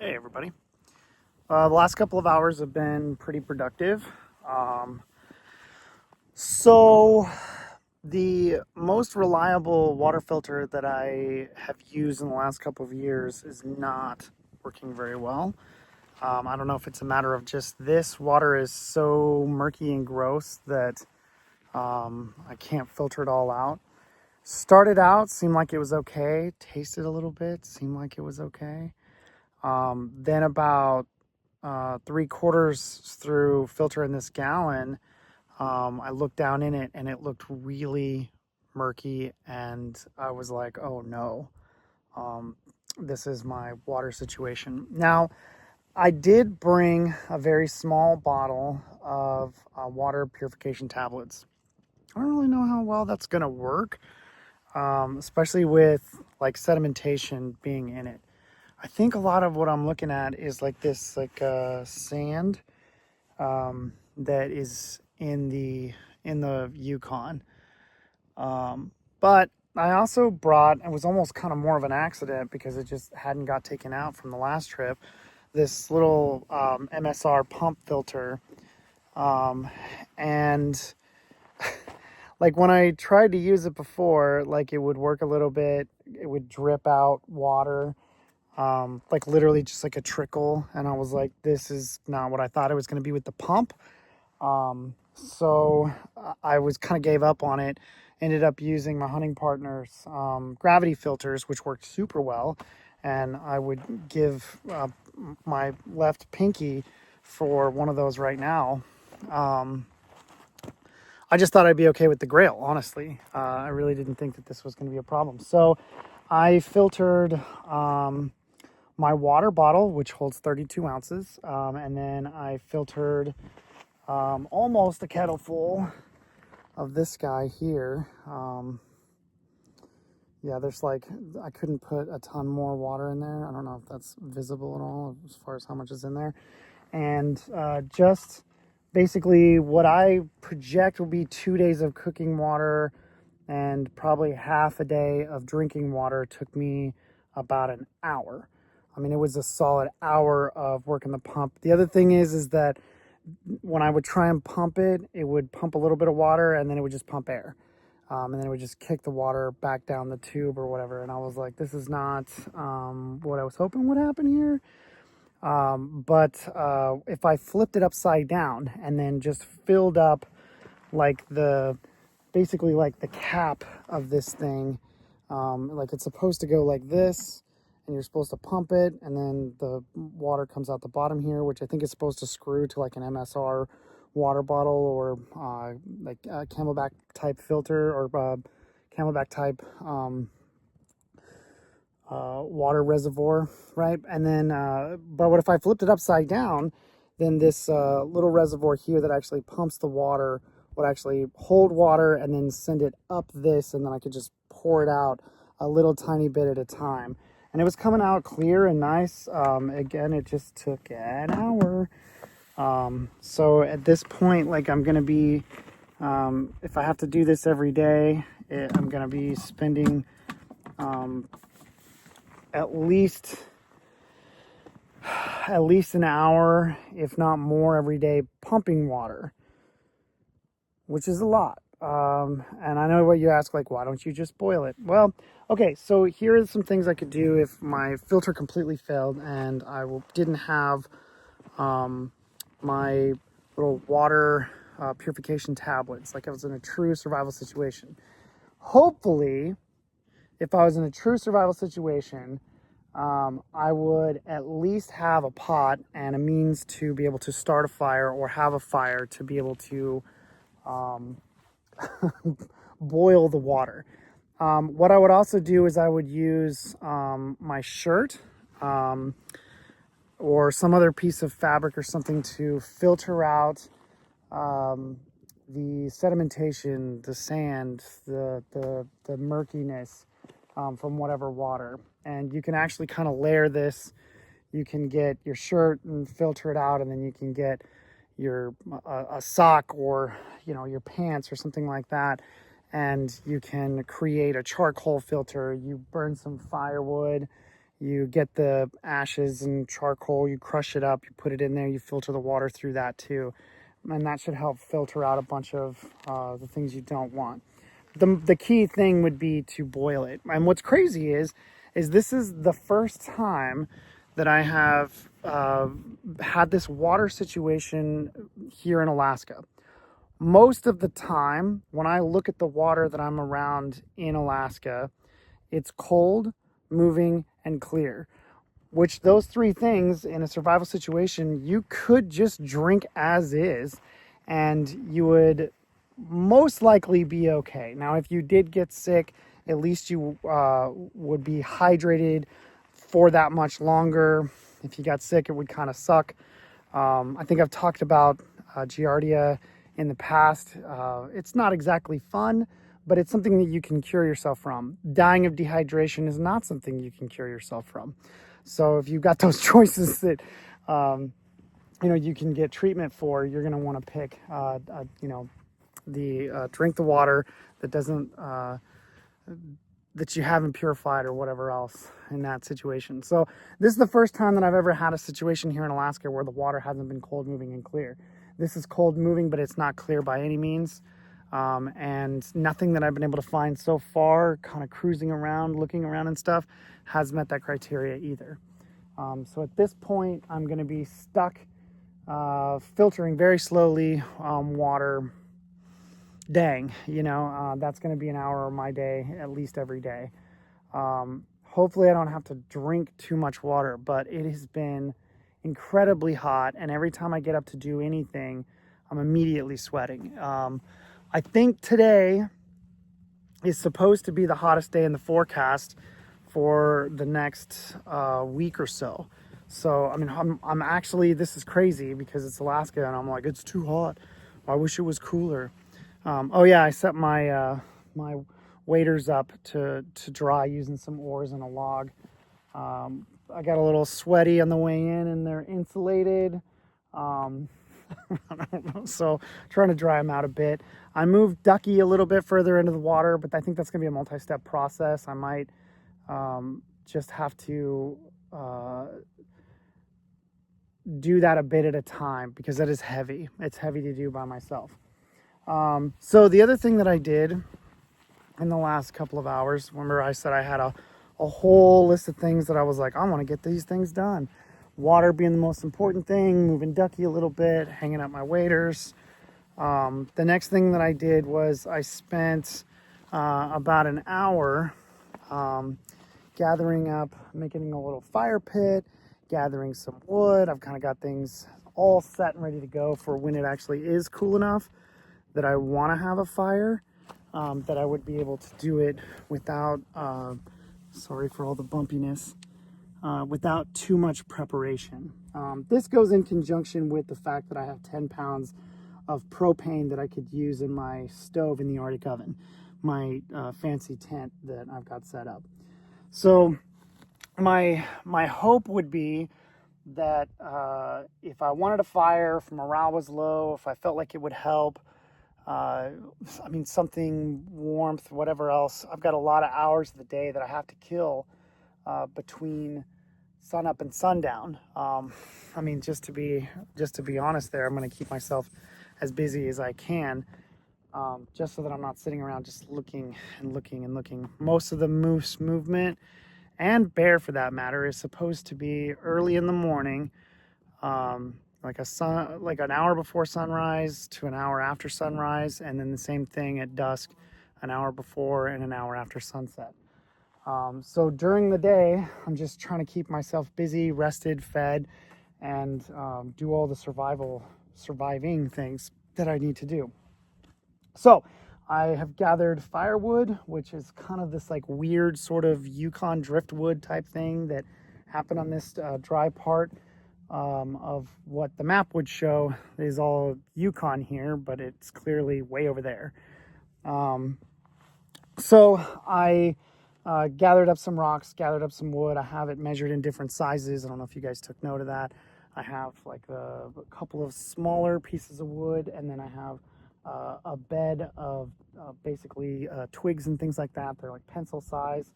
Hey everybody. The last couple of hours have been pretty productive. Um, so the most reliable water filter that I have used in the last couple of years is not working very well. I don't know if it's a matter of just this water is so murky and gross that I can't filter it all out. Started out, seemed like it was okay. Tasted a little bit, seemed like it was okay. Then about 3/4 through filtering this gallon, I looked down in it and it looked really murky, and I was like, oh no, um, this is my water situation. Now, I did bring a very small bottle of water purification tablets. I don't really know how well that's going to work, especially with like sedimentation being in it. I think a lot of what I'm looking at is like this, like sand that is in the Yukon. But I also brought, it was almost kind of more of an accident because it just hadn't got taken out from the last trip, this little MSR pump filter. And like when I tried to use it before, like it would work a little bit, it would drip out water, like literally just like a trickle. And I was like, this is not what I thought it was going to be with the pump. So I was kind of gave up on it. Ended up using my hunting partner's gravity filters, which worked super well. And I would give my left pinky for one of those right now. I just thought I'd be okay with the Grail, honestly. I really didn't think that this was going to be a problem. So I filtered my water bottle, which holds 32 ounces. And then I filtered almost a kettle full of this guy here. Yeah, there's like, I couldn't put a ton more water in there. I don't know if that's visible at all as far as how much is in there. And just basically what I project will be 2 days of cooking water and probably half a day of drinking water took me about an hour. I mean, it was a solid hour of working the pump. The other thing is that when I would try and pump it, it would pump a little bit of water and then it would just pump air. And then it would just kick the water back down the tube or whatever. And I was like, this is not what I was hoping would happen here. But if I flipped it upside down and then just filled up like basically like the cap of this thing, like it's supposed to go like this, and you're supposed to pump it, and then the water comes out the bottom here, which I think is supposed to screw to like an MSR water bottle or like a Camelback type filter or Camelback type water reservoir, right? And then, but what if I flipped it upside down? Then this little reservoir here that actually pumps the water would actually hold water and then send it up this, and then I could just pour it out a little tiny bit at a time. And it was coming out clear and nice. Again, it just took an hour. So at this point, like I'm going to be, if I have to do this every day, I'm going to be spending at least an hour, if not more, every day pumping water, which is a lot. And I know what you ask, like, why don't you just boil it? Well, okay, so here are some things I could do if my filter completely failed and I didn't have my little water purification tablets, like I was in a true survival situation. Hopefully, if I was in a true survival situation, I would at least have a pot and a means to be able to start a fire or have a fire to be able to boil the water. What I would also do is I would use my shirt or some other piece of fabric or something to filter out the sedimentation, the sand, the murkiness from whatever water. And you can actually kind of layer this. You can get your shirt and filter it out, and then you can get your a sock or your pants or something like that, and you can create a charcoal filter. You burn some firewood, You get the ashes and charcoal, you crush it up, you put it in there, you filter the water through that too. And that should help filter out a bunch of the things you don't want. The key thing would be to boil it. And what's crazy is this is the first time that I have had this water situation here in Alaska. Most of the time, when I look at the water that I'm around in Alaska, it's cold, moving, and clear. Which those three things in a survival situation, you could just drink as is, and you would most likely be okay. Now, if you did get sick, at least you would be hydrated for that much longer. If you got sick, it would kind of suck. I think I've talked about Giardia in the past. It's not exactly fun, but it's something that you can cure yourself from. Dying of dehydration is not something you can cure yourself from. So if you've got those choices that you can get treatment for, you're going to want to pick drink the water that doesn't that you haven't purified or whatever else in that situation. So this is the first time that I've ever had a situation here in Alaska where the water hasn't been cold, moving, and clear. This is cold moving, but it's not clear by any means. And nothing that I've been able to find so far, kind of cruising around, looking around and stuff, has met that criteria either. So at this point, I'm going to be stuck filtering very slowly water. Dang, that's going to be an hour of my day, at least every day. Hopefully I don't have to drink too much water, but it has been incredibly hot, and every time I get up to do anything, I'm immediately sweating. I think today is supposed to be the hottest day in the forecast for the next week or so. So, I mean, I'm actually, this is crazy because it's Alaska, and I'm like, it's too hot. I wish it was cooler. Oh yeah, I set my my waders up to dry using some oars and a log. I got a little sweaty on the way in, and they're insulated. I don't know, so trying to dry them out a bit. I moved Ducky a little bit further into the water, but I think that's going to be a multi-step process. I might just have to do that a bit at a time because that is heavy. It's heavy to do by myself. So the other thing that I did in the last couple of hours, remember I said I had a whole list of things that I was like, I want to get these things done. Water being the most important thing, moving Ducky a little bit, hanging up my waders. The next thing that I did was I spent about an hour gathering up, making a little fire pit, gathering some wood. I've kind of got things all set and ready to go for when it actually is cool enough that I want to have a fire, that I would be able to do it without, sorry for all the bumpiness, without too much preparation. This goes in conjunction with the fact that I have 10 pounds of propane that I could use in my stove in the Arctic oven, my fancy tent that I've got set up. So my hope would be that if I wanted a fire, if morale was low, if I felt like it would help, something warmth, whatever else. I've got a lot of hours of the day that I have to kill between sunup and sundown. Just to be honest there, I'm going to keep myself as busy as I can, just so that I'm not sitting around just looking and looking and looking. Most of the moose movement, and bear for that matter, is supposed to be early in the morning, like an hour before sunrise to an hour after sunrise, and then the same thing at dusk, an hour before and an hour after sunset. So during the day, I'm just trying to keep myself busy, rested, fed, and do all the surviving things that I need to do. So I have gathered firewood, which is kind of this like weird sort of Yukon driftwood type thing that happened on this dry part of what the map would show is all Yukon here, but it's clearly way over there. So I gathered up some rocks, gathered up some wood. I have it measured in different sizes. I don't know if you guys took note of that. I have like a couple of smaller pieces of wood, and then I have a bed of basically twigs and things like that. They're like pencil size.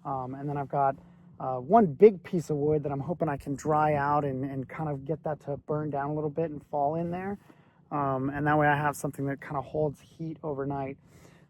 And then I've got one big piece of wood that I'm hoping I can dry out and kind of get that to burn down a little bit and fall in there. And that way I have something that kind of holds heat overnight,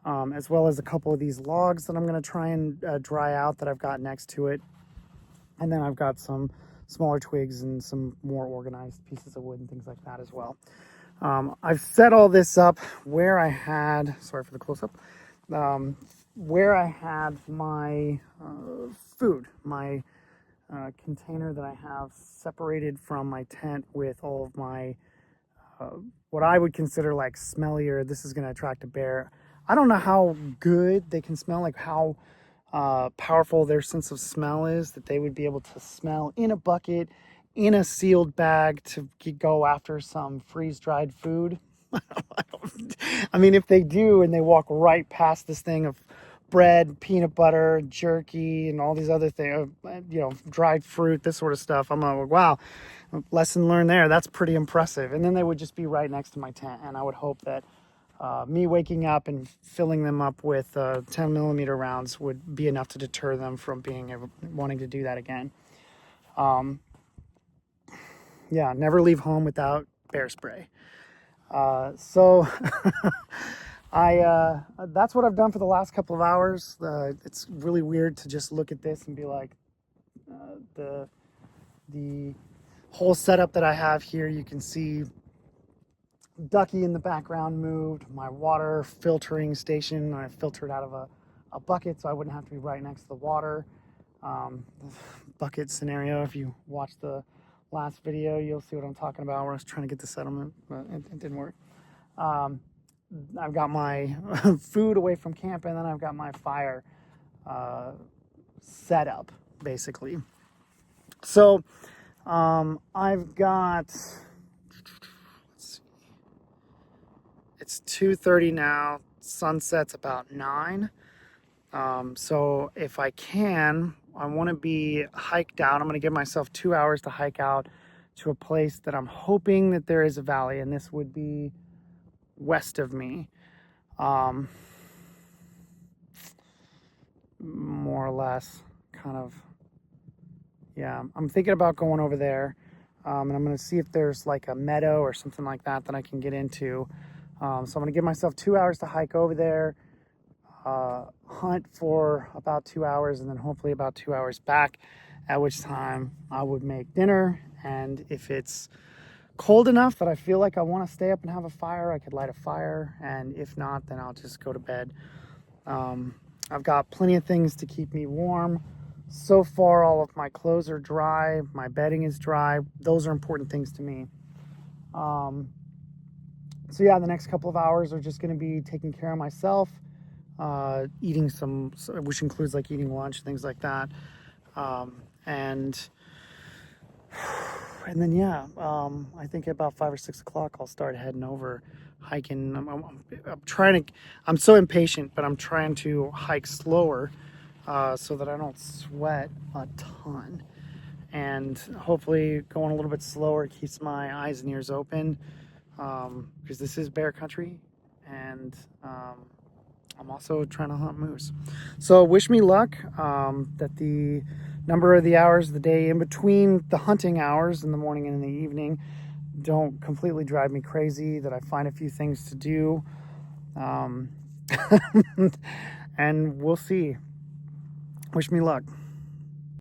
as well as a couple of these logs that I'm going to try and dry out that I've got next to it. And then I've got some smaller twigs and some more organized pieces of wood and things like that as well. I've set all this up where I had, sorry for the close-up, where I had my food, my container that I have separated from my tent with all of my, what I would consider like smellier. This is going to attract a bear. I don't know how good they can smell, like how powerful their sense of smell is, that they would be able to smell in a bucket, in a sealed bag to go after some freeze-dried food. I mean, if they do and they walk right past this thing of bread, peanut butter, jerky, and all these other things, dried fruit, this sort of stuff, I'm like, wow, lesson learned there. That's pretty impressive. And then they would just be right next to my tent, and I would hope that me waking up and filling them up with 10 millimeter rounds would be enough to deter them from wanting to do that again. Yeah, never leave home without bear spray. So that's what I've done for the last couple of hours. It's really weird to just look at this and be like, the whole setup that I have here, you can see Ducky in the background moved, my water filtering station, I filtered out of a bucket so I wouldn't have to be right next to the water. Bucket scenario, if you watch the last video, you'll see what I'm talking about, where I was trying to get the settlement, but it didn't work. I've got my food away from camp, and then I've got my fire set up, basically. So I've got, it's 2:30 now, sunset's about 9. So if I can, I want to be hiked out. I'm going to give myself 2 hours to hike out to a place that I'm hoping that there is a valley, and this would be west of me. More or less, kind of, yeah. I'm thinking about going over there, and I'm going to see if there's like a meadow or something like that that I can get into. So I'm going to give myself 2 hours to hike over there, hunt for about 2 hours, and then hopefully about 2 hours back, at which time I would make dinner. And if it's cold enough that I feel like I want to stay up and have a fire, I could light a fire, and if not, then I'll just go to bed. I've got plenty of things to keep me warm. So far, all of my clothes are dry, my bedding is dry. Those are important things to me. So yeah, the next couple of hours are just going to be taking care of myself, eating which includes like eating lunch, things like that. And then yeah, I think about 5 or 6 o'clock I'll start heading over hiking. I'm so impatient, but I'm trying to hike slower so that I don't sweat a ton. And hopefully going a little bit slower keeps my eyes and ears open, because this is bear country, and I'm also trying to hunt moose. So wish me luck, that the number of the hours of the day in between the hunting hours in the morning and in the evening don't completely drive me crazy, that I find a few things to do. And we'll see. Wish me luck.